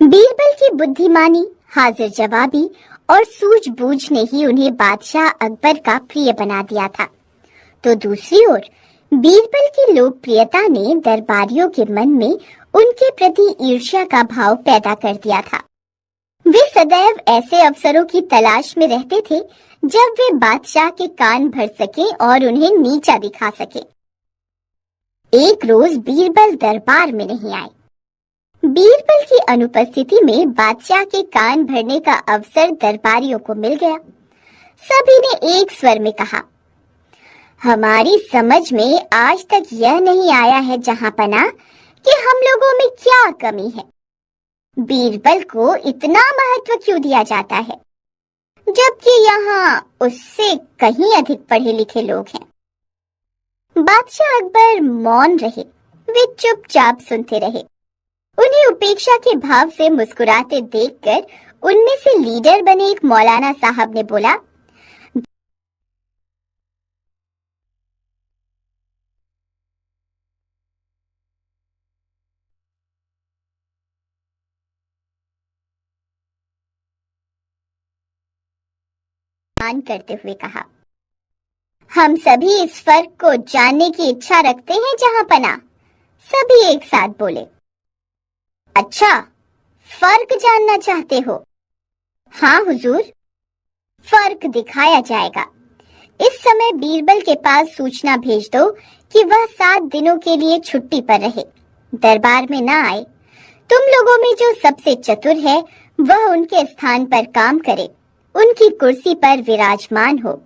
बीरबल की बुद्धिमानी, हाजिर जवाबी और सूझबूझ ने ही उन्हें बादशाह अकबर का प्रिय बना दिया था। तो दूसरी ओर बीरबल की लोकप्रियता ने दरबारियों के मन में उनके प्रति ईर्ष्या का भाव पैदा कर दिया था। वे सदैव ऐसे अवसरों की तलाश में रहते थे जब वे बादशाह के कान भर सके और उन्हें नीचा दिखा सके। एक रोज बीरबल दरबार में नहीं आए। बीरबल की अनुपस्थिति में बादशाह के कान भरने का अवसर दरबारियों को मिल गया। सभी ने एक स्वर में कहा, हमारी समझ में आज तक यह नहीं आया है जहांपना कि हम लोगों में क्या कमी है। बीरबल को इतना महत्व क्यों दिया जाता है, जबकि यहाँ उससे कहीं अधिक पढ़े लिखे लोग हैं। बादशाह अकबर मौन रहे। वे चुपचाप सुनते रहे। उन्हें उपेक्षा के भाव से मुस्कुराते देखकर उनमें से लीडर बने एक मौलाना साहब ने बोला, मान करते हुए कहा, हम सभी इस फर्क को जानने की इच्छा रखते हैं जहांपना। सभी एक साथ बोले, अच्छा, फर्क जानना चाहते हो? हाँ हुजूर, फर्क दिखाया जाएगा। इस समय बीरबल के पास सूचना भेज दो कि वह 7 दिनों के लिए छुट्टी पर रहे, दरबार में ना आए। तुम लोगों में जो सबसे चतुर है वह उनके स्थान पर काम करे, उनकी कुर्सी पर विराजमान हो।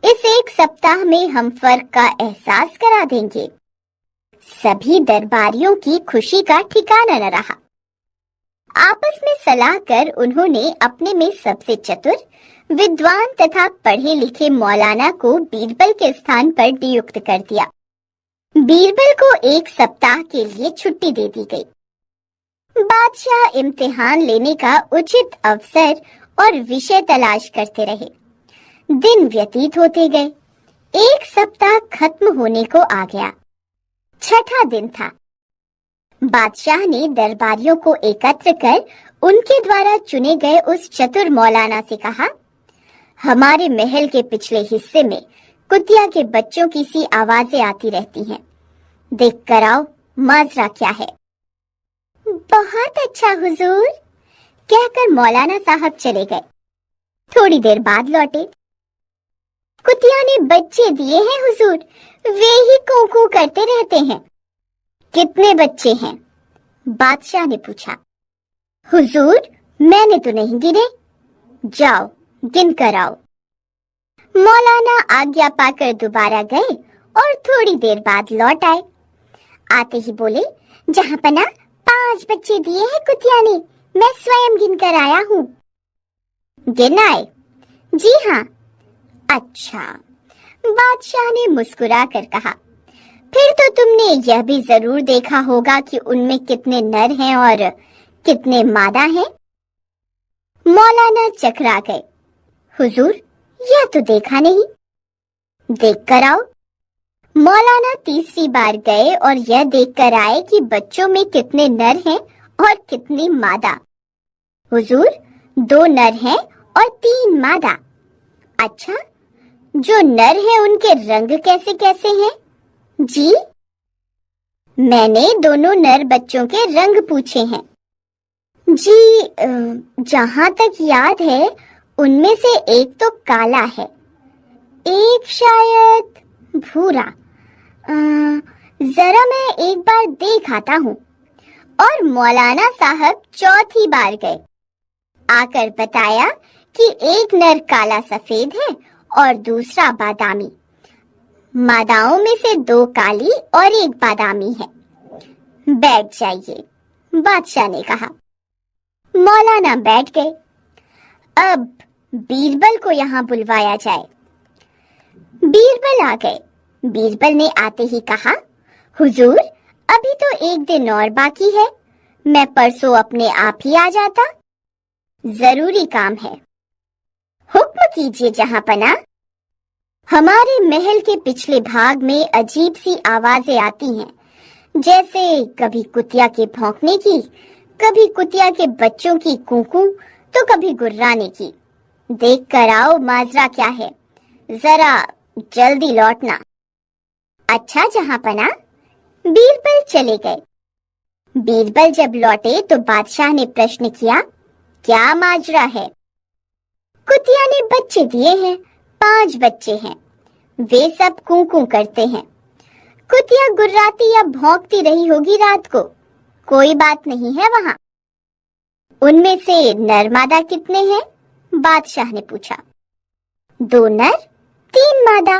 इस 1 सप्ताह में हम फर्क का एहसास करा देंगे। सभी दरबारियों की खुशी का ठिकाना न रहा। आपस में सलाह कर उन्होंने अपने में सबसे चतुर, विद्वान तथा पढ़े लिखे मौलाना को बीरबल के स्थान पर नियुक्त कर दिया। बीरबल को 1 सप्ताह के लिए छुट्टी दे दी गई। बादशाह इम्तिहान लेने का उचित अवसर और विषय तलाश करते रहे। दिन व्यतीत होते गए। 1 सप्ताह खत्म होने को आ गया। 6ठा दिन था। बादशाह ने दरबारियों को एकत्र कर उनके द्वारा चुने गए उस चतुर मौलाना से कहा, हमारे महल के पिछले हिस्से में कुतिया के बच्चों की सी आवाजें आती रहती हैं। देख कर आओ माजरा क्या है। बहुत अच्छा हुजूर, कहकर मौलाना साहब चले गए। थोड़ी देर बाद लौटे। कुतिया ने बच्चे दिए हैं हुजूर, वे ही कू करते रहते हैं। कितने बच्चे हैं? बादशाह ने पूछा। हुजूर, मैंने तो नहीं गिने। जाओ गिन कर आओ। मौलाना आज्ञा पाकर दोबारा गए और थोड़ी देर बाद लौट आए। आते ही बोले, जहांपना 5 बच्चे दिए हैं कुतिया ने, मैं स्वयं गिन कर आया हूँ। गिन आए? जी हाँ। अच्छा, बादशाह ने मुस्कुरा कर कहा, फिर तो तुमने यह भी जरूर देखा होगा कि उनमें कितने नर हैं और कितने मादा हैं। मौलाना चकरा गए। हुजूर, यह तो देखा नहीं। देख कर आओ। मौलाना तीसरी बार गए और यह देख कर आए कि बच्चों में कितने नर हैं और कितनी मादा। हुजूर, 2 नर हैं और 3 मादा। अच्छा, जो नर हैं उनके रंग कैसे कैसे हैं? जी, मैंने दोनों नर बच्चों के रंग पूछे हैं। जी, जहां तक याद है उनमें से एक तो काला है, एक शायद भूरा। जरा मैं एक बार देख आता हूँ। और मौलाना साहब चौथी बार गए। आकर बताया कि एक नर काला सफेद है और दूसरा बादामी। मादाओं में से 2 काली और 1 बादामी है। बैठ जाइए, बादशाह ने कहा। मौलाना बैठ गए। अब बीरबल को यहाँ बुलवाया जाए। बीरबल आ गए। बीरबल ने आते ही कहा, हुजूर, अभी तो 1 दिन और बाकी है, मैं परसों अपने आप ही आ जाता। जरूरी काम है। हुक्म कीजिए जहांपना। हमारे महल के पिछले भाग में अजीब सी आवाजें आती हैं, जैसे कभी कुतिया के भौंकने की, कभी कुतिया के बच्चों की कूकू तो कभी गुर्राने की। देख कर आओ माजरा क्या है, जरा जल्दी लौटना। अच्छा जहांपना। बीरबल चले गए। बीरबल जब लौटे तो बादशाह ने प्रश्न किया, क्या माजरा है? कुतिया ने बच्चे दिए हैं, 5 बच्चे हैं। वे सब कूकू करते हैं। कुतिया गुर्राती या भौंकती रही होगी रात को। कोई बात नहीं है वहां। उनमें से नर मादा कितने हैं? बादशाह ने पूछा। 2 नर, 3 मादा।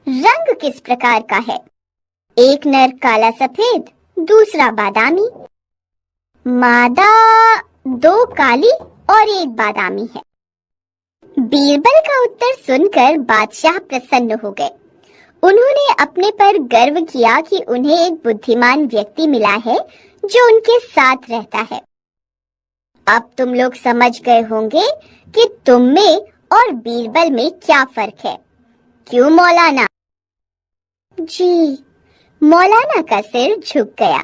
रंग किस प्रकार का है? एक नर काला सफेद, दूसरा बादामी। मादा 2 काली और 1 बादामी है। बीरबल का उत्तर सुनकर बादशाह प्रसन्न हो गए। उन्होंने अपने पर गर्व किया कि उन्हें एक बुद्धिमान व्यक्ति मिला है जो उनके साथ रहता है। अब तुम लोग समझ गए होंगे कि तुम में और बीरबल में क्या फर्क है, क्यों मौलाना? जी, मौलाना का सिर झुक गया।